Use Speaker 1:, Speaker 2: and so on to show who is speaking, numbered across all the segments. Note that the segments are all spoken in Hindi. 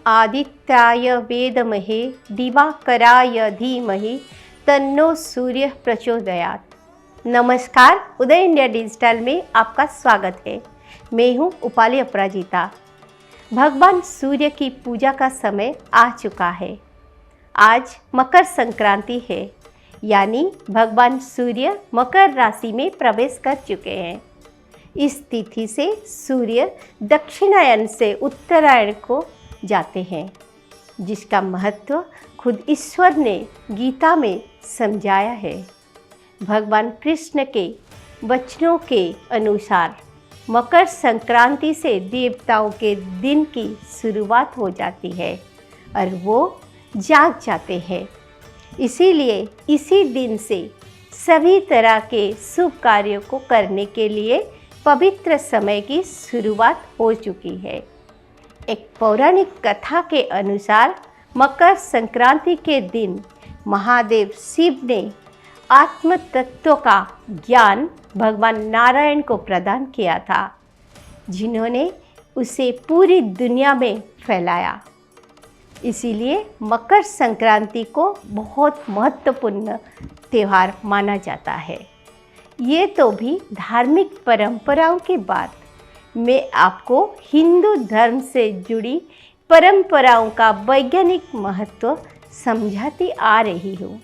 Speaker 1: आदित्याय वेदमहे दिवाकराय धीमहि तन्नो सूर्य प्रचोदयात्। नमस्कार, उदय इंडिया डिजिटल में आपका स्वागत है। मैं हूँ उपाली अपराजिता। भगवान सूर्य की पूजा का समय आ चुका है। आज मकर संक्रांति है, यानी भगवान सूर्य मकर राशि में प्रवेश कर चुके हैं। इस तिथि से सूर्य दक्षिणायन से उत्तरायण को जाते हैं, जिसका महत्व खुद ईश्वर ने गीता में समझाया है। भगवान कृष्ण के वचनों के अनुसार मकर संक्रांति से देवताओं के दिन की शुरुआत हो जाती है और वो जाग जाते हैं। इसीलिए इसी दिन से सभी तरह के शुभ कार्यों को करने के लिए पवित्र समय की शुरुआत हो चुकी है। एक पौराणिक कथा के अनुसार मकर संक्रांति के दिन महादेव शिव ने आत्म तत्व का ज्ञान भगवान नारायण को प्रदान किया था, जिन्होंने उसे पूरी दुनिया में फैलाया। इसीलिए मकर संक्रांति को बहुत महत्वपूर्ण त्यौहार माना जाता है। ये तो भी धार्मिक परंपराओं की बात। मैं आपको हिंदू धर्म से जुड़ी परंपराओं का वैज्ञानिक महत्व समझाती आ रही हूँ।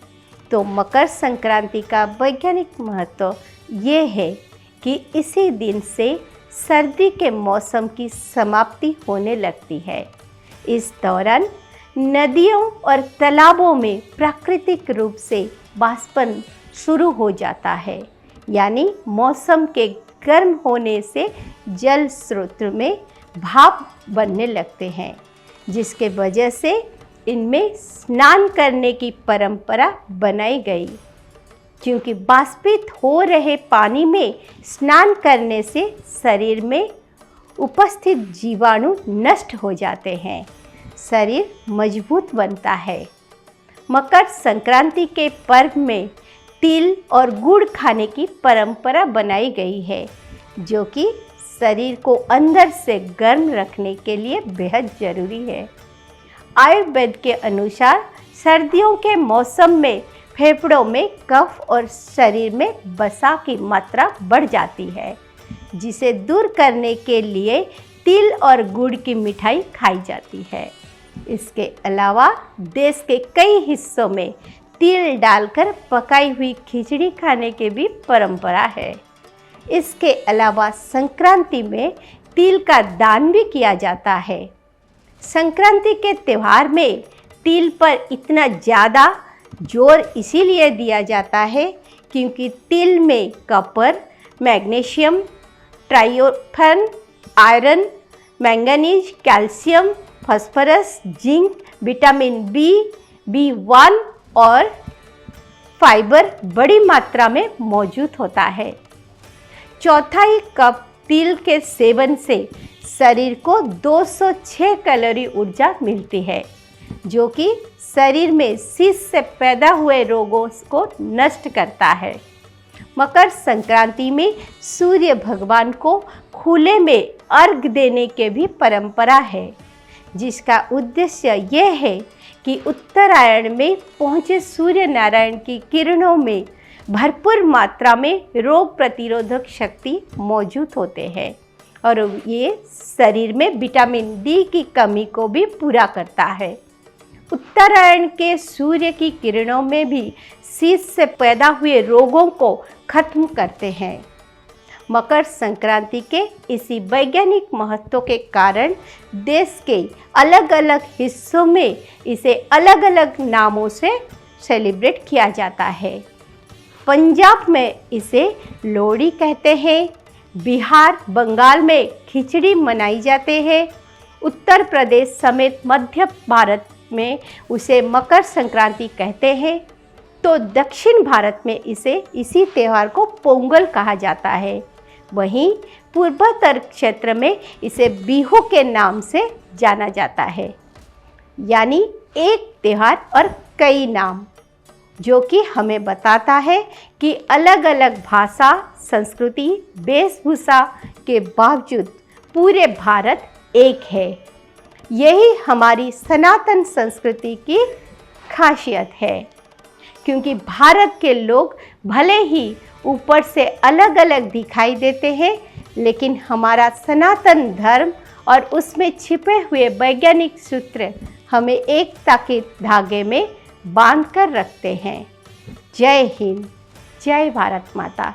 Speaker 1: तो मकर संक्रांति का वैज्ञानिक महत्व ये है कि इसी दिन से सर्दी के मौसम की समाप्ति होने लगती है। इस दौरान नदियों और तालाबों में प्राकृतिक रूप से बाष्पन शुरू हो जाता है, यानी मौसम के गर्म होने से जल स्रोत में भाप बनने लगते हैं, जिसके वजह से इनमें स्नान करने की परंपरा बनाई गई। क्योंकि बाष्पित हो रहे पानी में स्नान करने से शरीर में उपस्थित जीवाणु नष्ट हो जाते हैं, शरीर मजबूत बनता है। मकर संक्रांति के पर्व में तिल और गुड़ खाने की परंपरा बनाई गई है, जो कि शरीर को अंदर से गर्म रखने के लिए बेहद जरूरी है। आयुर्वेद के अनुसार सर्दियों के मौसम में फेफड़ों में कफ और शरीर में वसा की मात्रा बढ़ जाती है, जिसे दूर करने के लिए तिल और गुड़ की मिठाई खाई जाती है। इसके अलावा देश के कई हिस्सों में तिल डालकर पकाई हुई खिचड़ी खाने की भी परंपरा है। इसके अलावा संक्रांति में तिल का दान भी किया जाता है। संक्रांति के त्यौहार में तिल पर इतना ज़्यादा जोर इसीलिए दिया जाता है क्योंकि तिल में copper, magnesium, ट्राइयोफन, iron, manganese, calcium, phosphorus, zinc, vitamin B, B1 और फाइबर बड़ी मात्रा में मौजूद होता है। चौथाई कप तिल के सेवन से शरीर को 206 कैलोरी ऊर्जा मिलती है, जो कि शरीर में शीत से पैदा हुए रोगों को नष्ट करता है। मकर संक्रांति में सूर्य भगवान को खुले में अर्घ्य देने की भी परंपरा है, जिसका उद्देश्य यह है कि उत्तरायण में पहुँचे सूर्य नारायण की किरणों में भरपूर मात्रा में रोग प्रतिरोधक शक्ति मौजूद होते हैं और ये शरीर में विटामिन डी की कमी को भी पूरा करता है। उत्तरायण के सूर्य की किरणों में भी शीत से पैदा हुए रोगों को खत्म करते हैं। मकर संक्रांति के इसी वैज्ञानिक महत्व के कारण देश के अलग अलग हिस्सों में इसे अलग अलग नामों से सेलिब्रेट किया जाता है। पंजाब में इसे लोहड़ी कहते हैं, बिहार, बंगाल में खिचड़ी मनाई जाते हैं, उत्तर प्रदेश समेत मध्य भारत में उसे मकर संक्रांति कहते हैं, तो दक्षिण भारत में इसे इसी त्यौहार को पोंगल कहा जाता है। वहीं पूर्वोत्तर क्षेत्र में इसे बिहू के नाम से जाना जाता है, यानी एक त्यौहार और कई नाम, जो कि हमें बताता है कि अलग अलग भाषा, संस्कृति, वेशभूषा के बावजूद पूरे भारत एक है। यही हमारी सनातन संस्कृति की खासियत है, क्योंकि भारत के लोग भले ही ऊपर से अलग अलग दिखाई देते हैं, लेकिन हमारा सनातन धर्म और उसमें छिपे हुए वैज्ञानिक सूत्र हमें एकता के धागे में बांध कर रखते हैं। जय हिंद, जय भारत माता।